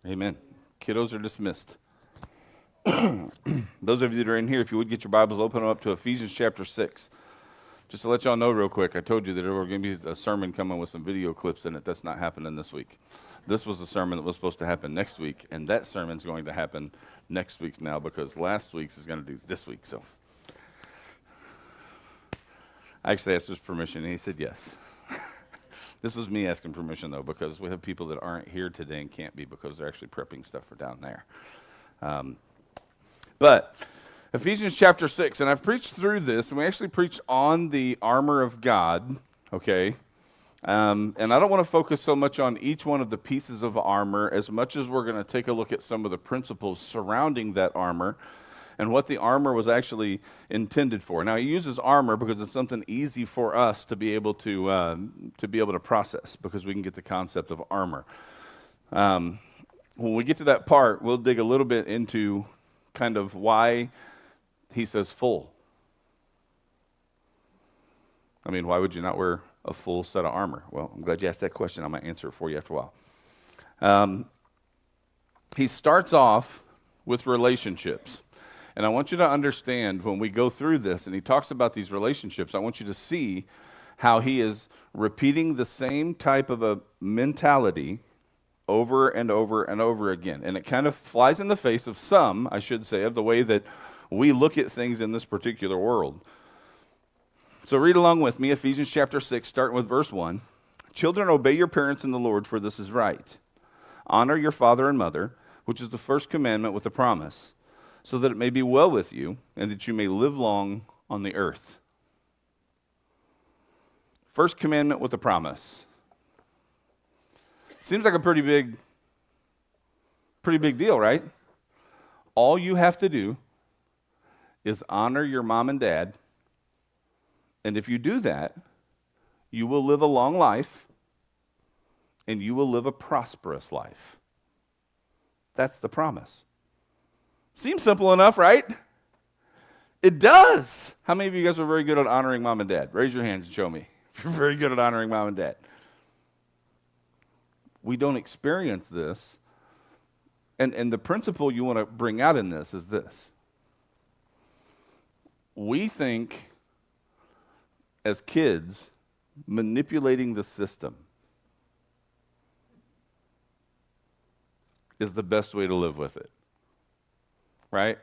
Amen. Kiddos are dismissed. Those of you that are in here, if you would get your Bibles, open them up to Ephesians chapter 6. Just to let y'all know real quick, I told you that there were going to be a sermon coming with some video clips in it. That's not happening this week. This was a sermon that was supposed to happen next week, and that sermon's going to happen next week now because last week's is going to do this week. So I actually asked his permission, and he said yes. This was me asking permission, though, because we have people that aren't here today and can't be because they're actually prepping stuff for down there. But Ephesians chapter 6, and I've preached through this, and we actually preached on the armor of God, okay? And I don't want to focus so much on each one of the pieces of armor as much as we're going to take a look at some of the principles surrounding that armor and what the armor was actually intended for. Now, he uses armor because it's something easy for us to be able to process because we can get the concept of armor. When we get to that part, we'll dig a little bit into kind of why he says full. I mean, why would you not wear a full set of armor? Well, I'm glad you asked that question. I'm going to answer it for you after a while. He starts off with relationships. And I want you to understand when we go through this and he talks about these relationships, I want you to see how he is repeating the same type of a mentality over and over and over again. And it kind of flies in the face of some, I should say, of the way that we look at things in this particular world. So read along with me, Ephesians chapter 6, starting with verse 1. Children, obey your parents in the Lord, for this is right. Honor your father and mother, which is the first commandment with a promise, so that it may be well with you and that you may live long on the earth. First commandment with a promise. Seems like a pretty big deal, right? All you have to do is honor your mom and dad, and if you do that, you will live a long life and you will live a prosperous life. That's the promise. Seems simple enough, right? It does. How many of you guys are very good at honoring mom and dad? Raise your hands and show me if you're very good at honoring mom and dad. We don't experience this. And the principle you want to bring out in this is this. We think, as kids, manipulating the system is the best way to live with it. Right?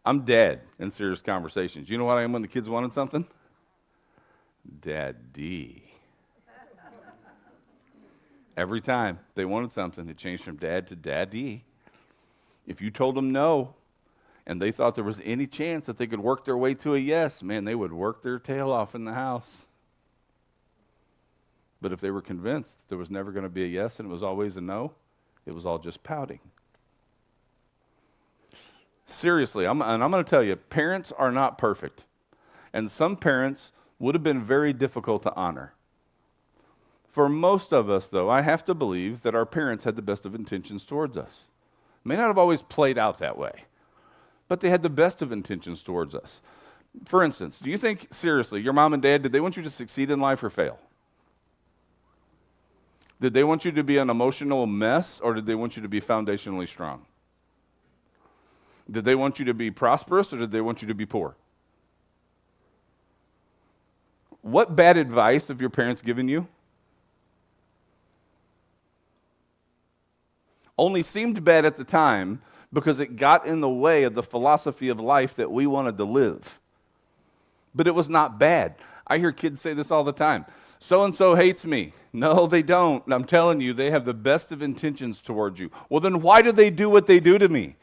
I'm dead in serious conversations. You know what I am when the kids wanted something? Daddy. Every time they wanted something, it changed from dad to daddy. If you told them no, and they thought there was any chance that they could work their way to a yes, man, they would work their tail off in the house. But if they were convinced there was never going to be a yes and it was always a no, it was all just pouting. Seriously, I'm going to tell you, parents are not perfect. And some parents would have been very difficult to honor. For most of us, though, I have to believe that our parents had the best of intentions towards us. May not have always played out that way, but they had the best of intentions towards us. For instance, do you think, seriously, your mom and dad, did they want you to succeed in life or fail? Did they want you to be an emotional mess, or did they want you to be foundationally strong? Did they want you to be prosperous, or did they want you to be poor? What bad advice have your parents given you? Only seemed bad at the time because it got in the way of the philosophy of life that we wanted to live. But it was not bad. I hear kids say this all the time. So-and-so hates me. No, they don't. I'm telling you, they have the best of intentions towards you. Well, then why do they do what they do to me?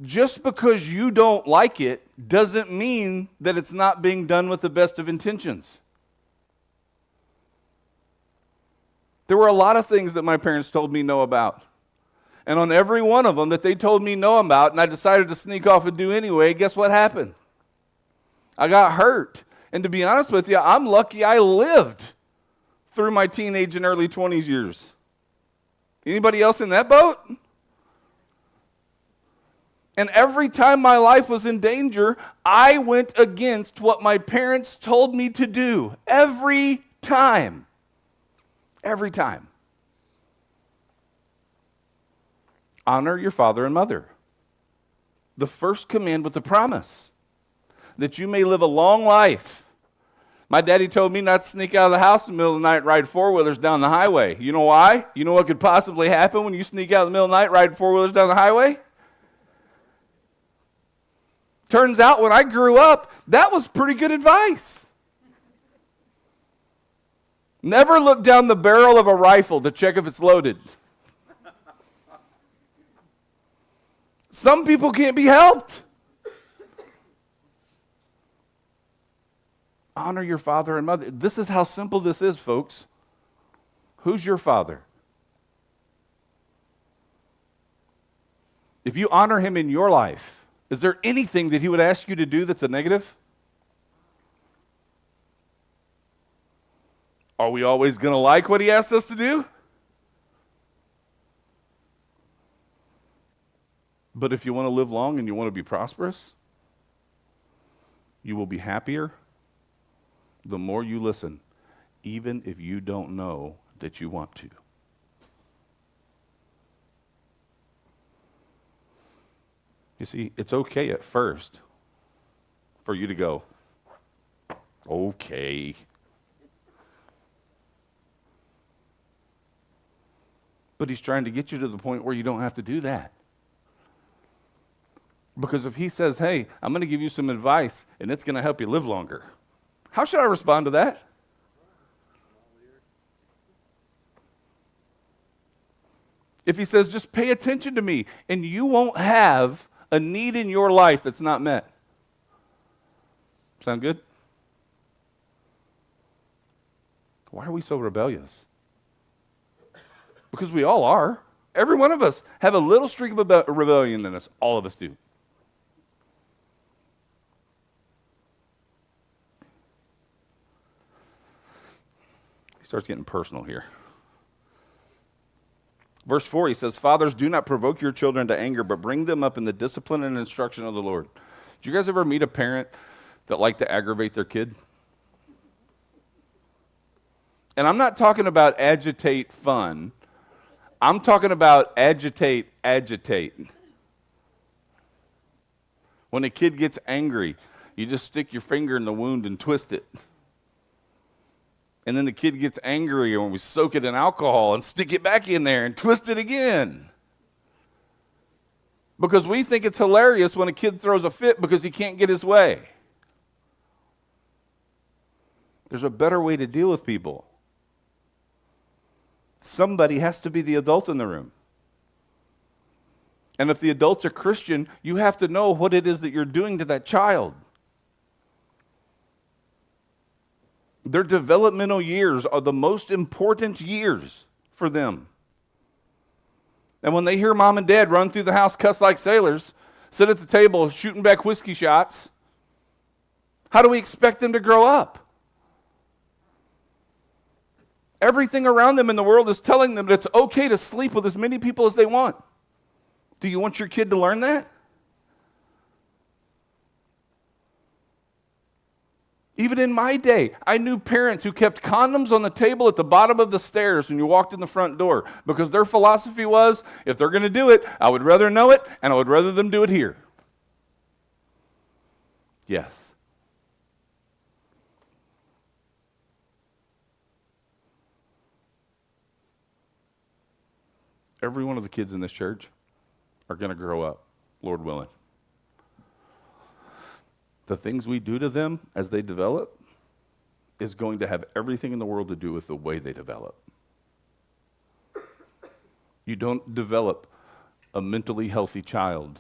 Just because you don't like it doesn't mean that it's not being done with the best of intentions. There were a lot of things that my parents told me no about. And on every one of them that they told me no about, and I decided to sneak off and do anyway, guess what happened? I got hurt. And to be honest with you, I'm lucky I lived through my teenage and early 20s years. Anybody else in that boat? And every time my life was in danger, I went against what my parents told me to do. Every time. Every time. honor your father and mother. The first command with the promise that you may live a long life. My daddy told me not to sneak out of the house in the middle of the night and ride four-wheelers down the highway. You know why? You know what could possibly happen when you sneak out in the middle of the night riding four-wheelers down the highway? Turns out when I grew up, that was pretty good advice. Never look down the barrel of a rifle to check if it's loaded. Some people can't be helped. Honor your father and mother. This is how simple this is, folks. Who's your father? If you honor him in your life, is there anything that he would ask you to do that's a negative? Are we always going to like what he asks us to do? But if you want to live long and you want to be prosperous, you will be happier the more you listen, even if you don't know that you want to. You see, it's okay at first for you to go, okay. But he's trying to get you to the point where you don't have to do that. Because if he says, hey, I'm going to give you some advice and it's going to help you live longer, how should I respond to that? If he says, just pay attention to me and you won't have a need in your life that's not met. Sound good? Why are we so rebellious? Because we all are. Every one of us have a little streak of rebellion in us. All of us do. He starts getting personal here. Verse 4, he says, fathers, do not provoke your children to anger, but bring them up in the discipline and instruction of the Lord. Did you guys ever meet a parent that liked to aggravate their kid? And I'm not talking about agitate fun. I'm talking about agitate. When a kid gets angry, you just stick your finger in the wound and twist it. And then the kid gets angry and we soak it in alcohol and stick it back in there and twist it again. Because we think it's hilarious when a kid throws a fit because he can't get his way. There's a better way to deal with people. Somebody has to be the adult in the room. And if the adult's a Christian, you have to know what it is that you're doing to that child. Their developmental years are the most important years for them. And when they hear mom and dad run through the house, cuss like sailors, sit at the table shooting back whiskey shots, how do we expect them to grow up? Everything around them in the world is telling them that it's okay to sleep with as many people as they want. Do you want your kid to learn that? Even in my day, I knew parents who kept condoms on the table at the bottom of the stairs when you walked in the front door because their philosophy was, if they're going to do it, I would rather know it and I would rather them do it here. Yes. Every one of the kids in this church are going to grow up, Lord willing. The things we do to them as they develop is going to have everything in the world to do with the way they develop. You don't develop a mentally healthy child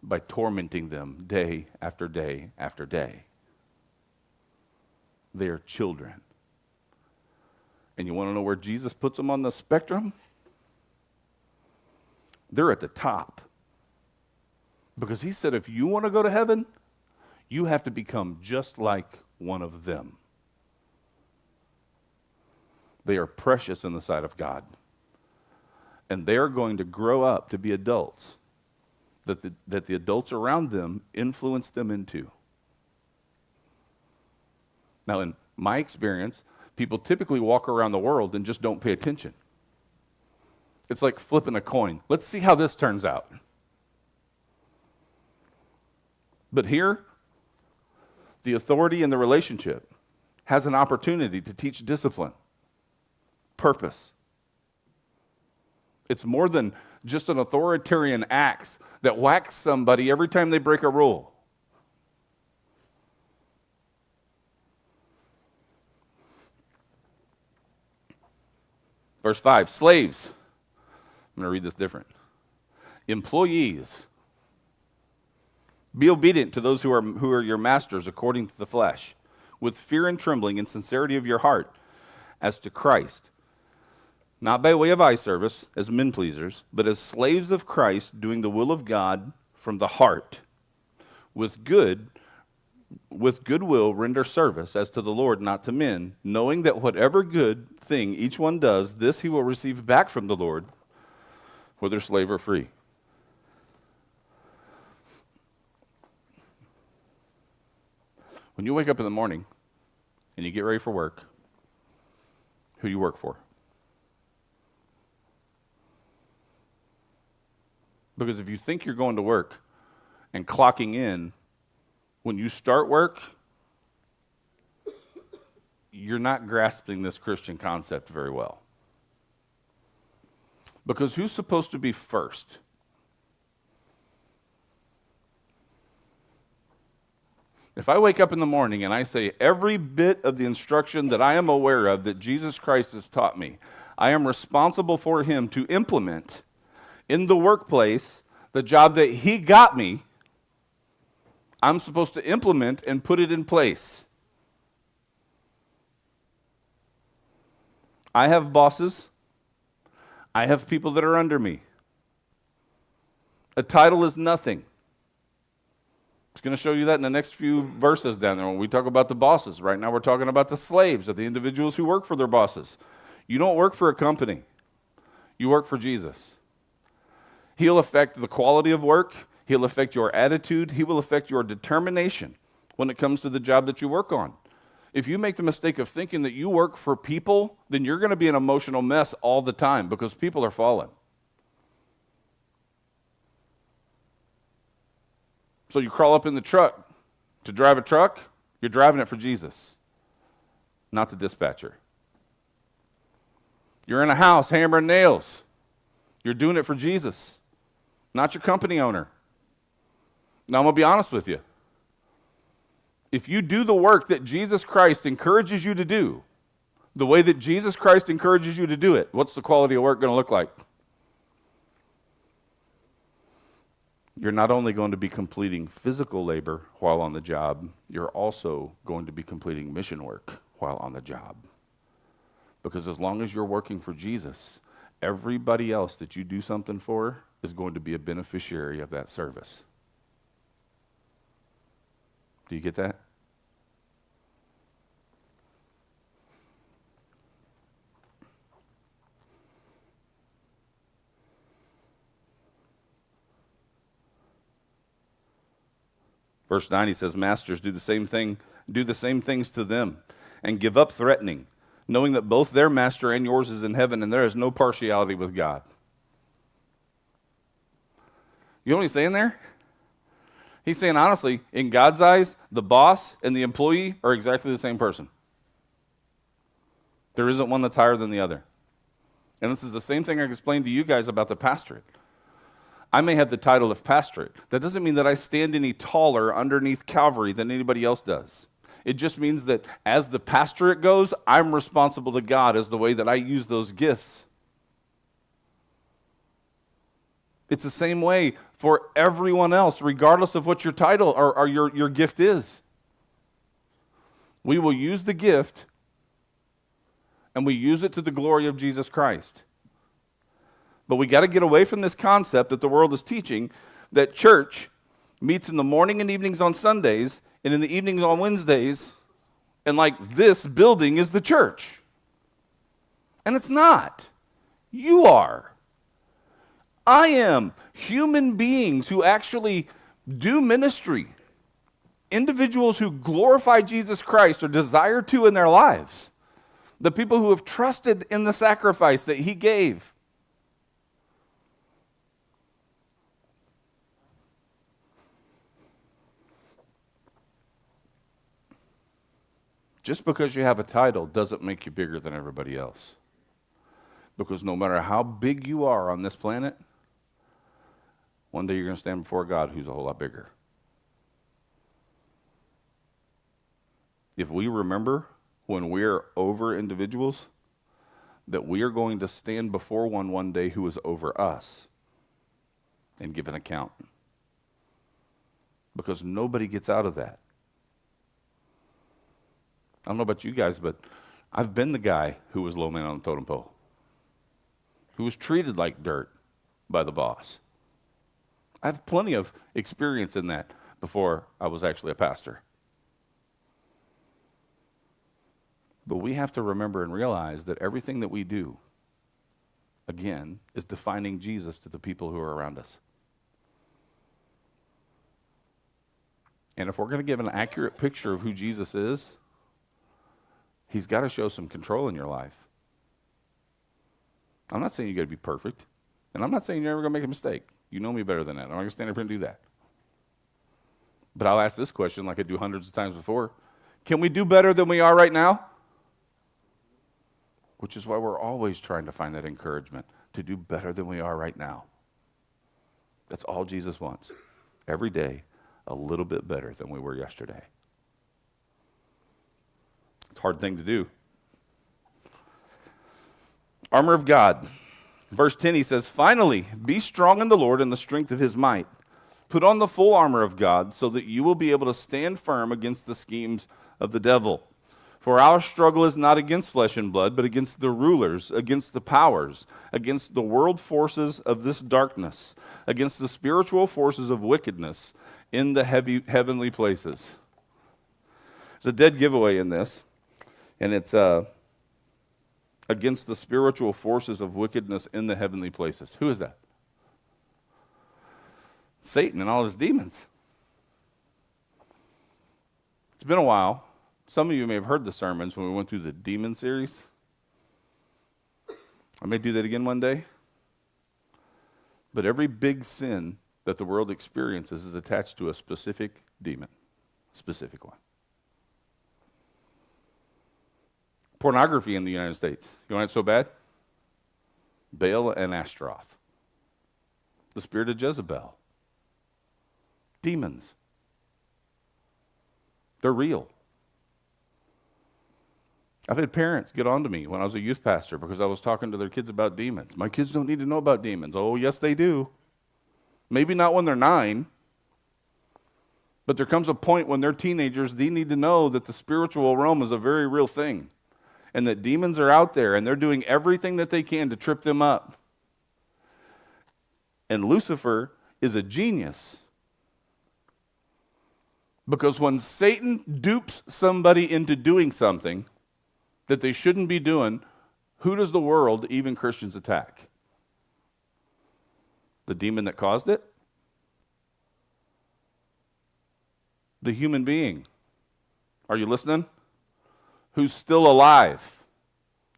by tormenting them day after day after day. They are children. And you want to know where Jesus puts them on the spectrum? They're at the top. Because he said, if you want to go to heaven, you have to become just like one of them. They are precious in the sight of God. And they are going to grow up to be adults that the adults around them influence them into. Now, in my experience, people typically walk around the world and just don't pay attention. It's like flipping a coin. Let's see how this turns out. But here, the authority in the relationship has an opportunity to teach discipline, purpose. It's more than just an authoritarian axe that whacks somebody every time they break a rule. Verse 5, slaves. I'm going to read this different. Employees, be obedient to those who are your masters according to the flesh, with fear and trembling and sincerity of your heart, as to Christ, not by way of eye service as men pleasers, but as slaves of Christ, doing the will of God from the heart, with goodwill render service as to the Lord, not to men, knowing that whatever good thing each one does, this he will receive back from the Lord, whether slave or free. When you wake up in the morning and you get ready for work, who do you work for? Because if you think you're going to work and clocking in, when you start work, you're not grasping this Christian concept very well. Because who's supposed to be first? If I wake up in the morning and I say every bit of the instruction that I am aware of that Jesus Christ has taught me, I am responsible for him to implement in the workplace the job that he got me, I'm supposed to implement and put it in place. I have bosses. I have people that are under me. A title is nothing. It's going to show you that in the next few verses down there when we talk about the bosses. Right now we're talking about the slaves, or the individuals who work for their bosses. You don't work for a company. You work for Jesus. He'll affect the quality of work. He'll affect your attitude. He will affect your determination when it comes to the job that you work on. If you make the mistake of thinking that you work for people, then you're going to be an emotional mess all the time because people are fallen. So you crawl up in the truck to drive a truck, you're driving it for Jesus, not the dispatcher. You're in a house hammering nails. You're doing it for Jesus, not your company owner. Now I'm going to be honest with you. If you do the work that Jesus Christ encourages you to do, the way that Jesus Christ encourages you to do it, what's the quality of work going to look like? You're not only going to be completing physical labor while on the job, you're also going to be completing mission work while on the job. Because as long as you're working for Jesus, everybody else that you do something for is going to be a beneficiary of that service. Do you get that? Verse 9, he says, Masters, do the same things to them, and give up threatening, knowing that both their master and yours is in heaven, and there is no partiality with God. You know what he's saying there? He's saying, honestly, in God's eyes, the boss and the employee are exactly the same person. There isn't one that's higher than the other. And this is the same thing I explained to you guys about the pastorate. I may have the title of pastorate. That doesn't mean that I stand any taller underneath Calvary than anybody else does. It just means that as the pastorate goes, I'm responsible to God as the way that I use those gifts. It's the same way for everyone else, regardless of what your title or your gift is. We will use the gift, and we use it to the glory of Jesus Christ. But we got to get away from this concept that the world is teaching, that church meets in the morning and evenings on Sundays, and in the evenings on Wednesdays, and like this building is the church. And it's not. You are. I am. Human beings who actually do ministry. Individuals who glorify Jesus Christ or desire to in their lives. The people who have trusted in the sacrifice that he gave. Just because you have a title doesn't make you bigger than everybody else. Because no matter how big you are on this planet, one day you're going to stand before God who's a whole lot bigger. If we remember when we're over individuals, that we are going to stand before one day who is over us and give an account. Because nobody gets out of that. I don't know about you guys, but I've been the guy who was low man on the totem pole, who was treated like dirt by the boss. I have plenty of experience in that before I was actually a pastor. But we have to remember and realize that everything that we do, again, is defining Jesus to the people who are around us. And if we're going to give an accurate picture of who Jesus is, he's got to show some control in your life. I'm not saying you got to be perfect, and I'm not saying you're never going to make a mistake. You know me better than that. I'm not going to stand up here and do that. But I'll ask this question like I do hundreds of times before. Can we do better than we are right now? Which is why we're always trying to find that encouragement to do better than we are right now. That's all Jesus wants. Every day, a little bit better than we were yesterday. It's a hard thing to do. Armor of God. Verse 10, he says, "Finally, be strong in the Lord and the strength of his might. Put on the full armor of God so that you will be able to stand firm against the schemes of the devil. For our struggle is not against flesh and blood, but against the rulers, against the powers, against the world forces of this darkness, against the spiritual forces of wickedness in the heavenly places." There's a dead giveaway in this, and it's against the spiritual forces of wickedness in the heavenly places. Who is that? Satan and all his demons. It's been a while. Some of you may have heard the sermons when we went through the demon series. I may do that again one day. But every big sin that the world experiences is attached to a specific demon, specific one. Pornography in the United States. You want it so bad? Baal and Ashtaroth. The spirit of Jezebel. Demons. They're real. I've had parents get on to me when I was a youth pastor because I was talking to their kids about demons. My kids don't need to know about demons. Oh, yes, they do. Maybe not when they're 9, but there comes a point when they're teenagers, they need to know that the spiritual realm is a very real thing and that demons are out there and they're doing everything that they can to trip them up. And Lucifer is a genius because when Satan dupes somebody into doing something that they shouldn't be doing, who does the world, even Christians, attack? The demon that caused it? The human being. Are you listening? Who's still alive?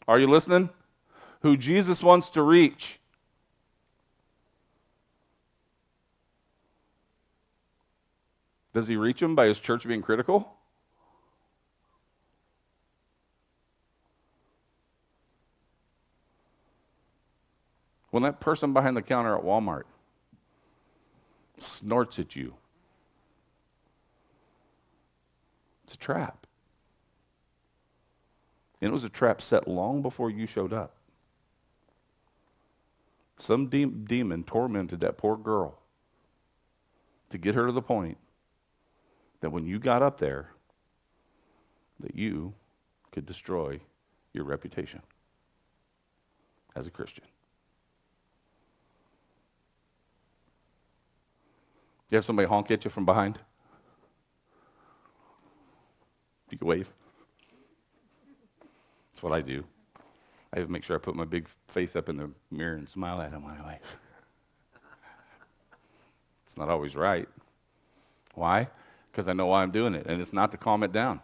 Are you listening? Who Jesus wants to reach. Does he reach him by his church being critical? When that person behind the counter at Walmart snorts at you, it's a trap. And it was a trap set long before you showed up. Some demon tormented that poor girl to get her to the point that when you got up there, that you could destroy your reputation as a Christian. You have somebody honk at you from behind? You can wave. That's what I do. I have to make sure I put my big face up in the mirror and smile at them when I wave. It's not always right. Why? Because I know why I'm doing it, and it's not to calm it down.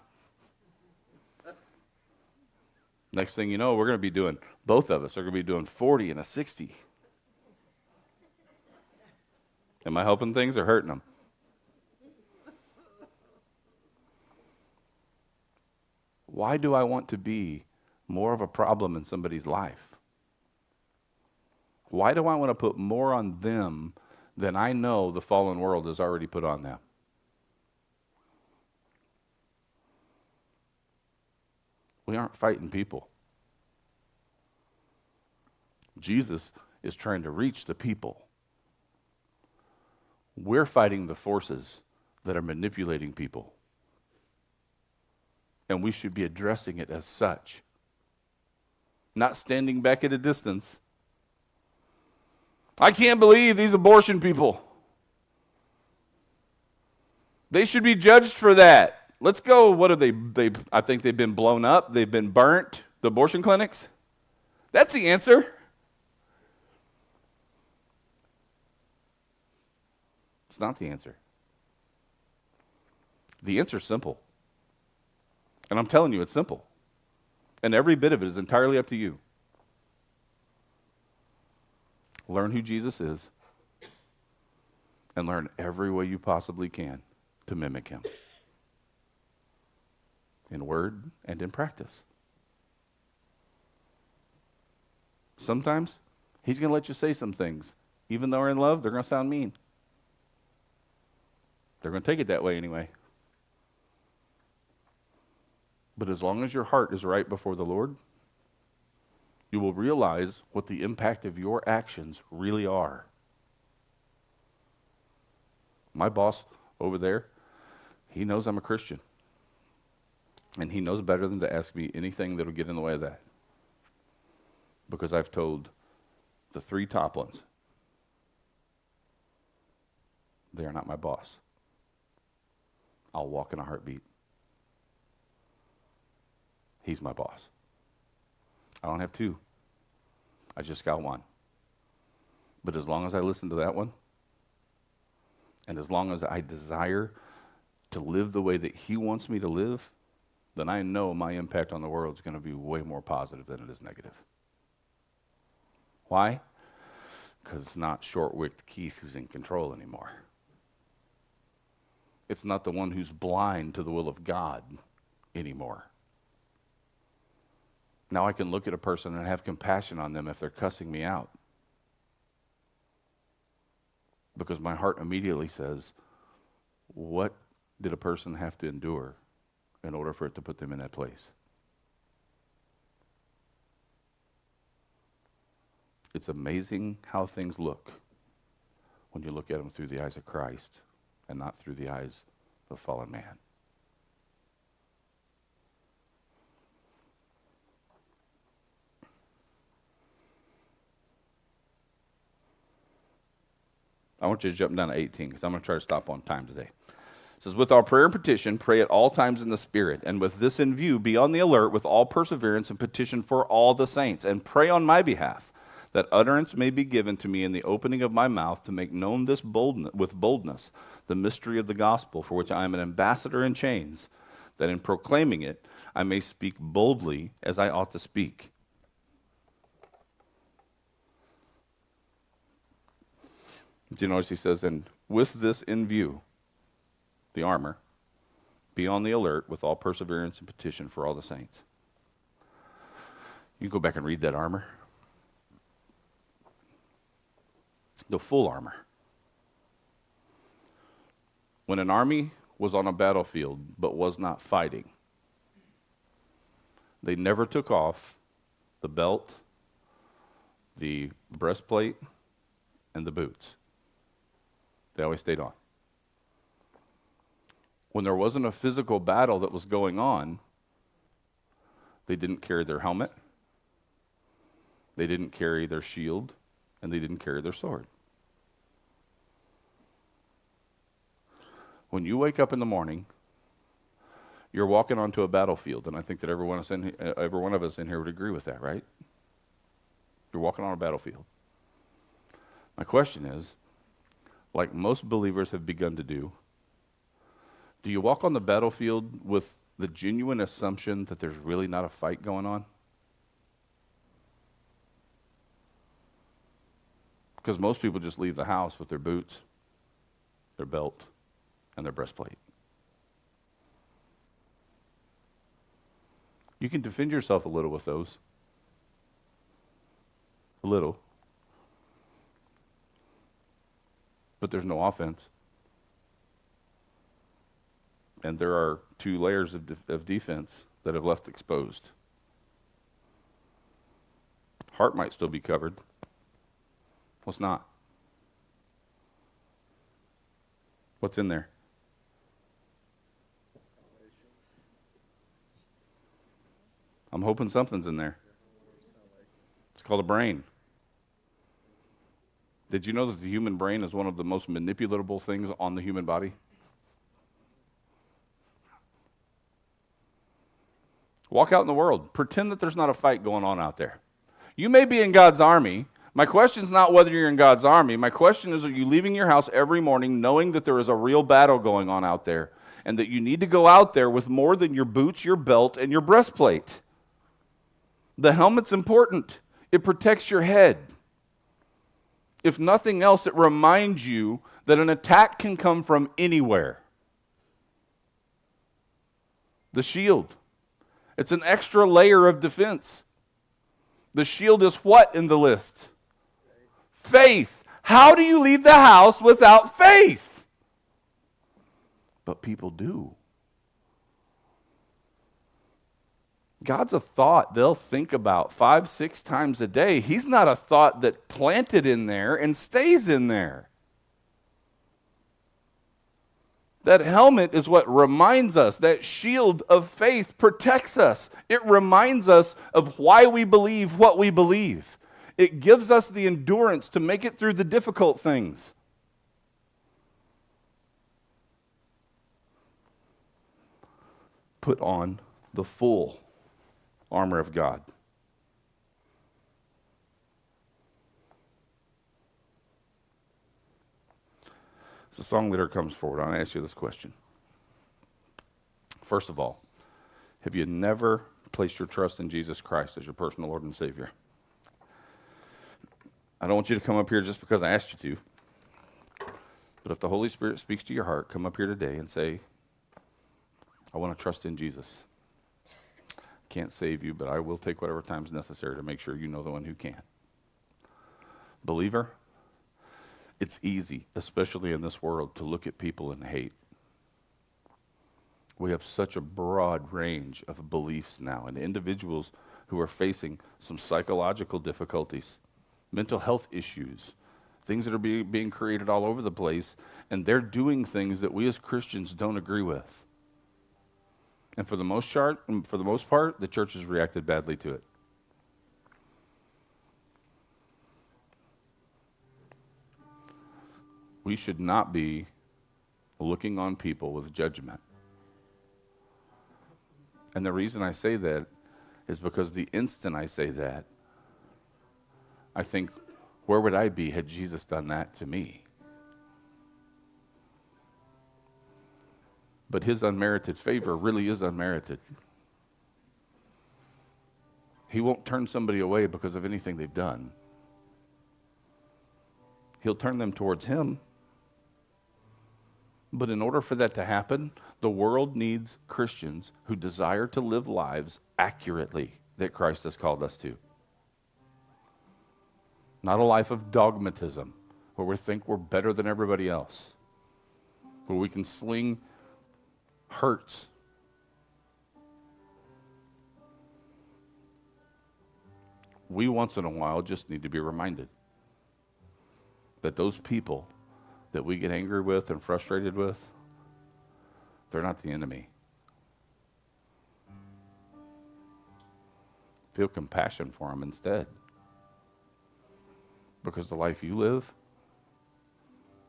Next thing you know, we're going to be doing, both of us are going to be doing 40 and a 60. Am I helping things or hurting them? Why do I want to be more of a problem in somebody's life? Why do I want to put more on them than I know the fallen world has already put on them? We aren't fighting people. Jesus is trying to reach the people. We're fighting the forces that are manipulating people. And we should be addressing it as such. Not standing back at a distance. I can't believe these abortion people. They should be judged for that. Let's go. What are they? I think they've been blown up. They've been burnt. The abortion clinics. That's the answer. It's not the answer. The answer's simple. And I'm telling you, it's simple. And every bit of it is entirely up to you. Learn who Jesus is. And learn every way you possibly can to mimic him. In word and in practice. Sometimes he's going to let you say some things. Even though we're in love, they're going to sound mean. They're going to take it that way anyway. But as long as your heart is right before the Lord, you will realize what the impact of your actions really are. My boss over there, he knows I'm a Christian. And he knows better than to ask me anything that will get in the way of that. Because I've told the 3 top ones, they are not my boss. I'll walk in a heartbeat. He's my boss. I don't have 2. I just got 1. But as long as I listen to that one, and as long as I desire to live the way that he wants me to live, then I know my impact on the world is going to be way more positive than it is negative. Why? Because it's not short-wicked Keith who's in control anymore. It's not the one who's blind to the will of God anymore. Now I can look at a person and have compassion on them if they're cussing me out. Because my heart immediately says, what did a person have to endure in order for it to put them in that place? It's amazing how things look when you look at them through the eyes of Christ and not through the eyes of fallen man. I want you to jump down to 18 because I'm going to try to stop on time today. It says, with our prayer and petition, pray at all times in the Spirit, and with this in view, be on the alert with all perseverance and petition for all the saints, and pray on my behalf, that utterance may be given to me in the opening of my mouth to make known this with boldness the mystery of the gospel, for which I am an ambassador in chains, that in proclaiming it I may speak boldly as I ought to speak. Do you notice he says, and with this in view, the armor, be on the alert with all perseverance and petition for all the saints. You can go back and read that armor. The full armor. When an army was on a battlefield but was not fighting, they never took off the belt, the breastplate, and the boots. They always stayed on. When there wasn't a physical battle that was going on, they didn't carry their helmet, they didn't carry their shield, and they didn't carry their sword. When you wake up in the morning, you're walking onto a battlefield, and I think that every one of us in here would agree with that, right? You're walking on a battlefield. My question is, like most believers have begun to do you walk on the battlefield with the genuine assumption that there's really not a fight going on? Because most people just leave the house with their boots, their belt, and their breastplate. You can defend yourself a little with those. A little. But there's no offense. And there are 2 layers of defense that have left exposed. Heart might still be covered. Well, it's not. What's in there? I'm hoping something's in there. It's called a brain. Did you know that the human brain is one of the most manipulatable things on the human body? Walk out in the world. Pretend that there's not a fight going on out there. You may be in God's army. My question is not whether you're in God's army. My question is, are you leaving your house every morning knowing that there is a real battle going on out there and that you need to go out there with more than your boots, your belt, and your breastplate? The helmet's important. It protects your head. If nothing else, it reminds you that an attack can come from anywhere. The shield. It's an extra layer of defense. The shield is what in the list? Faith. How do you leave the house without faith? But people do. God's a thought they'll think about 5, 6 times a day. He's not a thought that planted in there and stays in there. That helmet is what reminds us. That shield of faith protects us. It reminds us of why we believe what we believe. It gives us the endurance to make it through the difficult things. Put on the full armor of God. As the song leader comes forward, I want to ask you this question. First of all, have you never placed your trust in Jesus Christ as your personal Lord and Savior? I don't want you to come up here just because I asked you to. But if the Holy Spirit speaks to your heart, come up here today and say, I want to trust in Jesus. Can't save you, but I will take whatever time is necessary to make sure you know the one who can. Believer, it's easy, especially in this world, to look at people and hate. We have such a broad range of beliefs now, and individuals who are facing some psychological difficulties, mental health issues, things that are being created all over the place, and they're doing things that we as Christians don't agree with. And for the most part, the church has reacted badly to it. We should not be looking on people with judgment. And the reason I say that is because the instant I say that, I think, where would I be had Jesus done that to me? But his unmerited favor really is unmerited. He won't turn somebody away because of anything they've done. He'll turn them towards him. But in order for that to happen, the world needs Christians who desire to live lives accurately that Christ has called us to. Not a life of dogmatism, where we think we're better than everybody else, where we can sling hurts. We once in a while just need to be reminded that those people that we get angry with and frustrated with, they're not the enemy. Feel compassion for them instead. Because the life you live,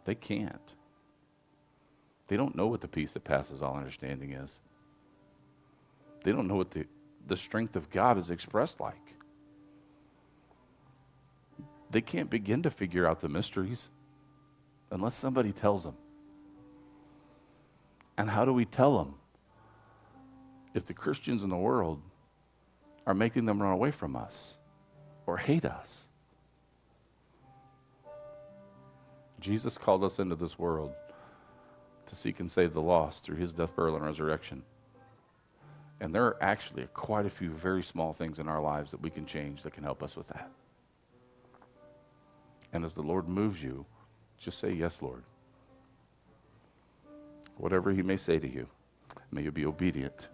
they can't. They don't know what the peace that passes all understanding is. They don't know what the strength of God is expressed like. They can't begin to figure out the mysteries unless somebody tells them. And how do we tell them if the Christians in the world are making them run away from us or hate us? Jesus called us into this world to seek and save the lost through his death, burial, and resurrection. And there are actually quite a few very small things in our lives that we can change that can help us with that. And as the Lord moves you, just say, yes, Lord. Whatever he may say to you, may you be obedient